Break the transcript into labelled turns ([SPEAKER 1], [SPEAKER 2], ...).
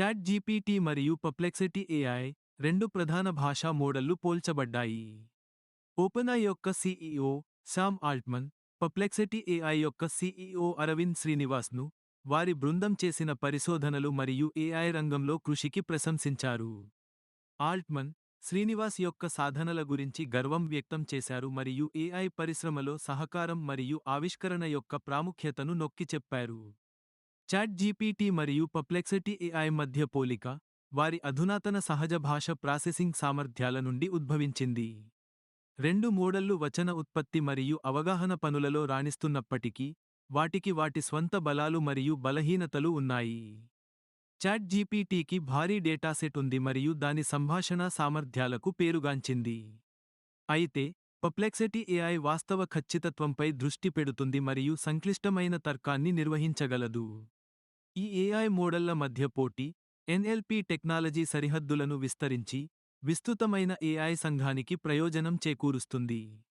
[SPEAKER 1] Chat GPT మరియు Perplexity AI రెండు ప్రధాన భాషా మోడళ్లు పోల్చబడ్డాయి. ఓపెన్ఐ యొక్క CEO Sam Altman, Perplexity AI యొక్క సీఈఓ అరవింద్ శ్రీనివాస్ను వారి బృందం చేసిన పరిశోధనలు మరియు ఏఐ రంగంలో కృషికి ప్రశంసించారు. ఆల్ట్మన్, శ్రీనివాస్ యొక్క సాధనల గురించి గర్వం వ్యక్తం చేశారు మరియు ఏఐ పరిశ్రమలో సహకారం మరియు ఆవిష్కరణ యొక్క ప్రాముఖ్యతను నొక్కి చెప్పారు. చాట్ జీపీటీ మరియు పర్ప్లెక్సిటీ ఏఐ మధ్య పోలిక వారి అధునాతన సహజ భాష ప్రాసెసింగ్ సామర్థ్యాల నుండి ఉద్భవించింది. రెండు మోడళ్లు వచన ఉత్పత్తి మరియు అవగాహన పనులలో రాణిస్తున్నప్పటికీ, వాటికి వాటి స్వంత బలాలు మరియు బలహీనతలు ఉన్నాయి. చాట్ జీపీటీకి భారీ డేటాసెట్ ఉంది మరియు దాని సంభాషణ సామర్థ్యాలకు పేరుగాంచింది. అయితే, పర్ప్లెక్సిటీ ఏఐ వాస్తవ ఖచ్చితత్వంపై దృష్టి పెడుతుంది మరియు సంక్లిష్టమైన తర్కాన్ని నిర్వహించగలదు. ఈ ఏఐ మోడళ్ల మధ్య పోటీ, ఎన్ఎల్పి టెక్నాలజీ సరిహద్దులను విస్తరించి, విస్తృతమైన ఏఐ సంఘానికి ప్రయోజనం చేకూరుస్తుంది.